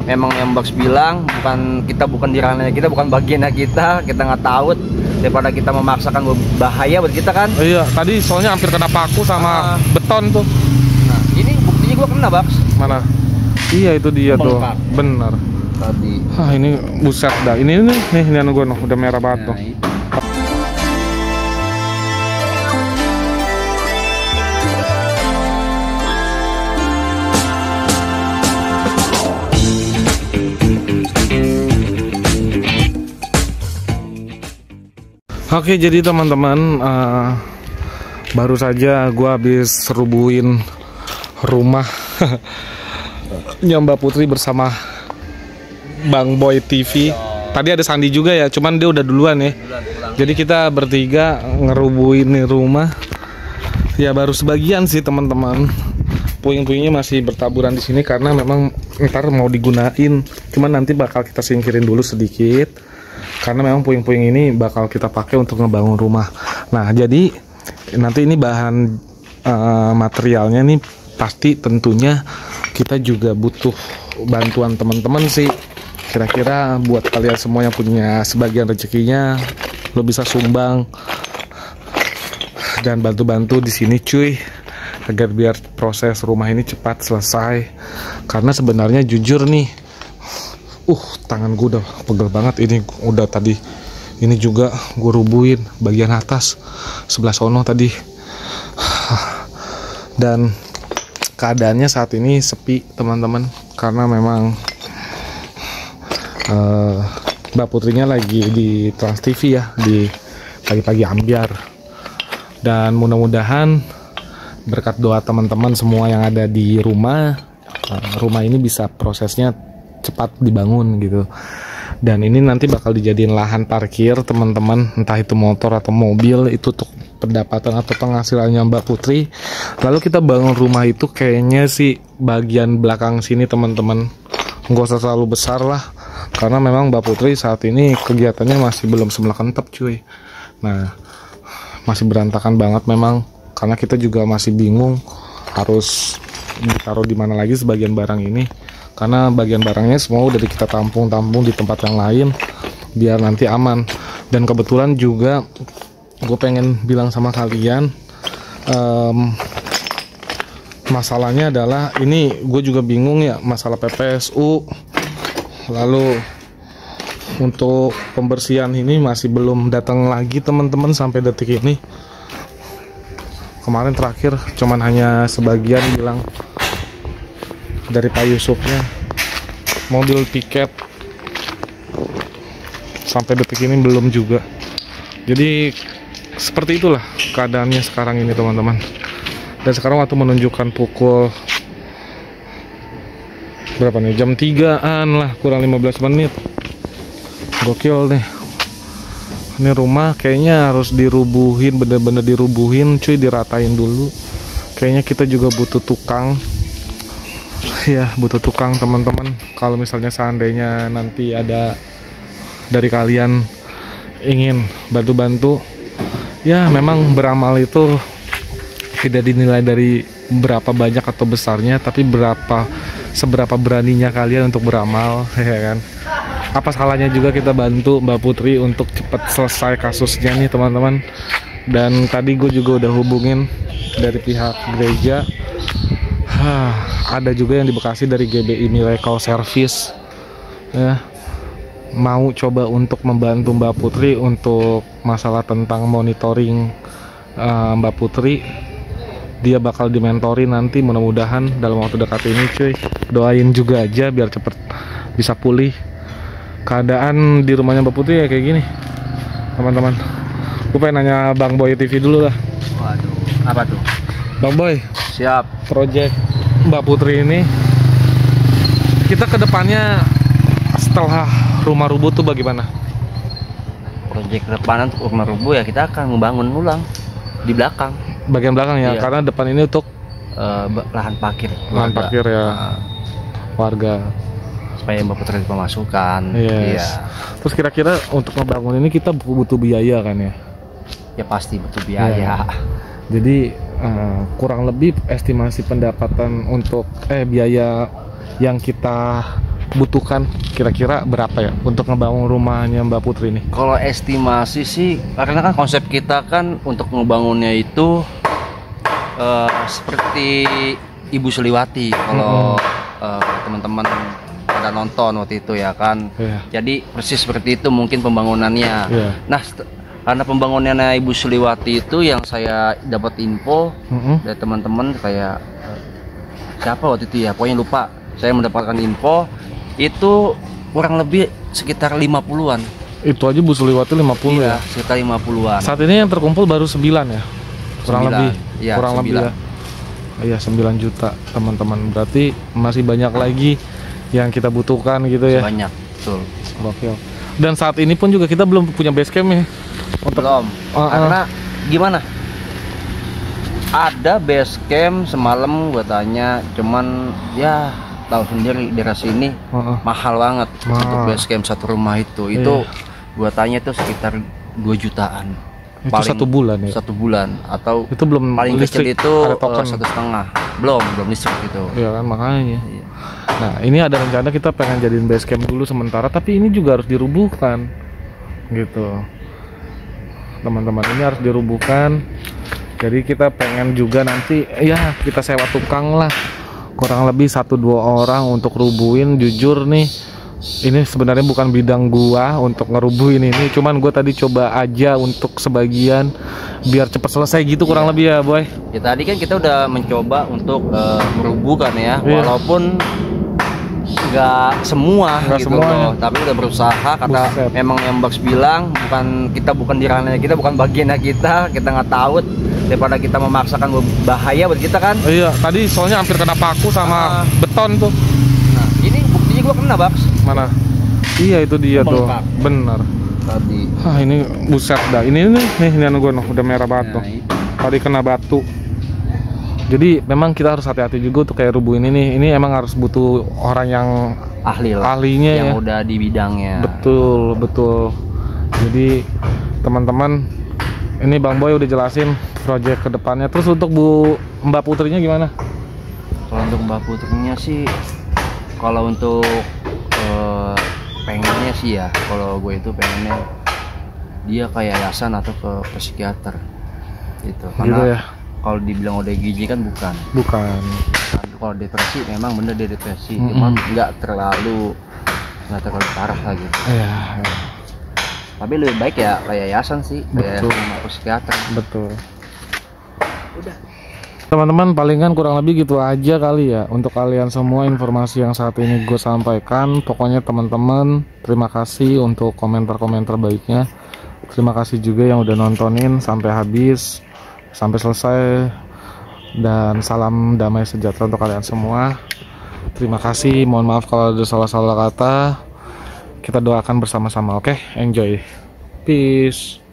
memang yang Baks bilang bukan di ranahnya kita, bukan bagiannya kita nggak tahu, daripada kita memaksakan bahaya buat kita kan. Iya, tadi soalnya hampir kena paku sama beton tuh. Nah, ini buktinya gua kena, Baks. Mana? Iya, itu dia tuh. Bener. Tadi. Ini buset dah. Ini anu gua udah merah banget tuh. Oke, jadi teman-teman, baru saja gua habis rubuhin rumah Mbak Putri bersama Bang Boy TV. Tadi ada Sandi juga ya, cuman dia udah duluan ya. Jadi kita bertiga ngerubuhin nih rumah. Ya baru sebagian sih teman-teman. Puing-puingnya masih bertaburan di sini karena memang ntar mau digunain. Cuman nanti bakal kita singkirin dulu sedikit. Karena memang puing-puing ini bakal kita pakai untuk ngebangun rumah. Nah, jadi nanti ini bahan materialnya nih pasti tentunya kita juga butuh bantuan teman-teman sih. Kira-kira buat kalian semua yang punya sebagian rezekinya, lo bisa sumbang dan bantu-bantu di sini cuy, agar biar proses rumah ini cepat selesai. Karena sebenarnya jujur nih, tangan gue udah pegel banget. Ini udah tadi, ini juga gue rubuhin bagian atas sebelah sono tadi. Dan keadaannya saat ini sepi teman-teman, karena memang Mbak Putrinya lagi di Trans TV ya, di pagi-pagi ambiar. Dan mudah-mudahan berkat doa teman-teman semua yang ada di rumah, rumah ini bisa prosesnya cepat dibangun gitu. Dan ini nanti bakal dijadiin lahan parkir teman-teman, entah itu motor atau mobil, itu untuk pendapatan atau penghasilannya Mbak Putri. Lalu kita bangun rumah itu kayaknya sih bagian belakang sini teman-teman, nggak usah terlalu besar lah, karena memang Mbak Putri saat ini kegiatannya masih belum sebelah kentep cuy. Nah, masih berantakan banget memang, karena kita juga masih bingung harus ditaruh di mana lagi sebagian barang ini. Karena bagian barangnya semua udah kita tampung di tempat yang lain biar nanti aman. Dan kebetulan juga gue pengen bilang sama kalian, masalahnya adalah ini gue juga bingung ya, masalah PPSU. Lalu untuk pembersihan ini masih belum datang lagi teman-teman sampai detik ini. Kemarin terakhir cuman hanya sebagian bilang dari Pak Yusufnya, mobil piket sampai detik ini belum juga. Jadi seperti itulah keadaannya sekarang ini teman-teman. Dan sekarang waktu menunjukkan pukul berapa nih, jam 3-an lah, kurang 15 menit. Gokil nih, ini rumah kayaknya harus dirubuhin, bener-bener dirubuhin cuy, diratain dulu. Kayaknya kita juga butuh tukang ya, butuh tukang teman-teman. Kalau misalnya seandainya nanti ada dari kalian ingin bantu-bantu, ya memang beramal itu tidak dinilai dari berapa banyak atau besarnya, tapi seberapa beraninya kalian untuk beramal, ya kan. Apa salahnya juga kita bantu Mbak Putri untuk cepat selesai kasusnya nih teman-teman. Dan tadi gue juga udah hubungin dari pihak gereja. Ada juga yang di Bekasi dari GBI Miracle Service ya, mau coba untuk membantu Mbak Putri untuk masalah tentang monitoring Mbak Putri. Dia bakal dimentori nanti, mudah-mudahan dalam waktu dekat ini cuy. Doain juga aja biar cepet bisa pulih. Keadaan di rumahnya Mbak Putri ya kayak gini teman-teman. Gue pengen nanya Bang Boy TV dulu lah. Waduh, apa tuh? Bang Boy, siap. project Mbak Putri ini, kita kedepannya setelah rumah rubuh tuh bagaimana? Proyek kedepanan untuk rumah rubuh ya, kita akan membangun ulang di belakang. Bagian belakang ya, iya. Karena depan ini untuk lahan parkir. Lahan parkir ya, warga. Supaya Mbak Putri pemasukan. Yes. Iya. Terus kira-kira untuk membangun ini kita butuh biaya kan ya? Ya pasti butuh biaya. Ya. Jadi kurang lebih estimasi pendapatan untuk biaya yang kita butuhkan kira-kira berapa ya untuk ngebangun rumahnya Mbak Putri nih? Kalau estimasi sih, karena kan konsep kita kan untuk ngebangunnya itu seperti Ibu Suliwati. Kalau teman-teman pada nonton waktu itu ya kan. Jadi persis seperti itu mungkin pembangunannya. Nah, karena pembangunannya Ibu Suliwati itu yang saya dapat info dari teman-teman kayak siapa waktu itu ya, pokoknya lupa. Saya mendapatkan info itu kurang lebih sekitar 50-an. Itu aja Bu Suliwati 50 ya? Sekitar 50-an. Saat ini yang terkumpul baru 9 ya? Kurang 9. lebih? Ya, kurang 9. lebih ya? Iya 9 juta teman-teman. Berarti masih banyak lagi yang kita butuhkan gitu ya? Banyak, betul. Oke. Dan saat ini pun juga kita belum punya base camp ya? Belum, karena gimana? Ada base camp semalam gue tanya, cuman ya tahu sendiri daerah sini mahal banget untuk base camp satu rumah itu. Itu gua tanya itu sekitar 2 jutaan. Itu Paling 1 bulan ya? 1 bulan atau itu belum paling kecil itu token. 1,5. Belum listrik gitu. Iya kan makanya. Nah ini ada rencana kita pengen jadiin base camp dulu sementara, tapi ini juga harus dirubuhkan gitu teman-teman, ini harus dirubuhkan. Jadi kita pengen juga nanti ya kita sewa tukang lah, kurang lebih 1-2 orang untuk rubuhin. Jujur nih, ini sebenarnya bukan bidang gua untuk ngerubuhin ini, cuman gua tadi coba aja untuk sebagian biar cepet selesai gitu kurang lebih ya Boy. Ya tadi kan kita udah mencoba untuk merubuhkan ya, walaupun nggak semua gitu loh, tapi udah berusaha. Kata memang yang Box bilang bukan di ranahnya kita, bukan bagiannya kita nggak tahu, daripada kita memaksakan bahaya buat kita kan. Iya, tadi soalnya hampir kena paku sama beton tuh. Nah, ini buktinya gua kena, Box. Mana? Iya itu dia tuh. Bener. Tadi. Ini buset dah. Ini gua udah merah batu. Tadi kena batu. Jadi memang kita harus hati-hati juga untuk kayak rubuhin ini. Ini emang harus butuh orang yang ahlinya yang ya. udah di bidangnya. Betul. Jadi teman-teman, ini Bang Boy udah jelasin proyek kedepannya. Terus untuk Mbak Putrinya gimana? Kalau untuk Mbak Putrinya sih, kalau untuk pengennya sih ya, kalau gue itu pengennya dia ke yayasan atau ke psikiater gitu. Karena gitu ya? Kalau dibilang udah gizi kan bukan. Kalau depresi memang bener dia depresi, cuman nggak terlalu parah lagi. Iya. Tapi lebih baik ya kayak yayasan sih, kayak psikiater. Betul. Udah. Teman-teman, palingan kurang lebih gitu aja kali ya untuk kalian semua informasi yang saat ini gue sampaikan. Pokoknya teman-teman, terima kasih untuk komentar-komentar baiknya. Terima kasih juga yang udah nontonin sampai habis, sampai selesai. Dan salam damai sejahtera untuk kalian semua. Terima kasih, mohon maaf kalau ada salah-salah kata. Kita doakan bersama-sama, oke? Enjoy. Peace.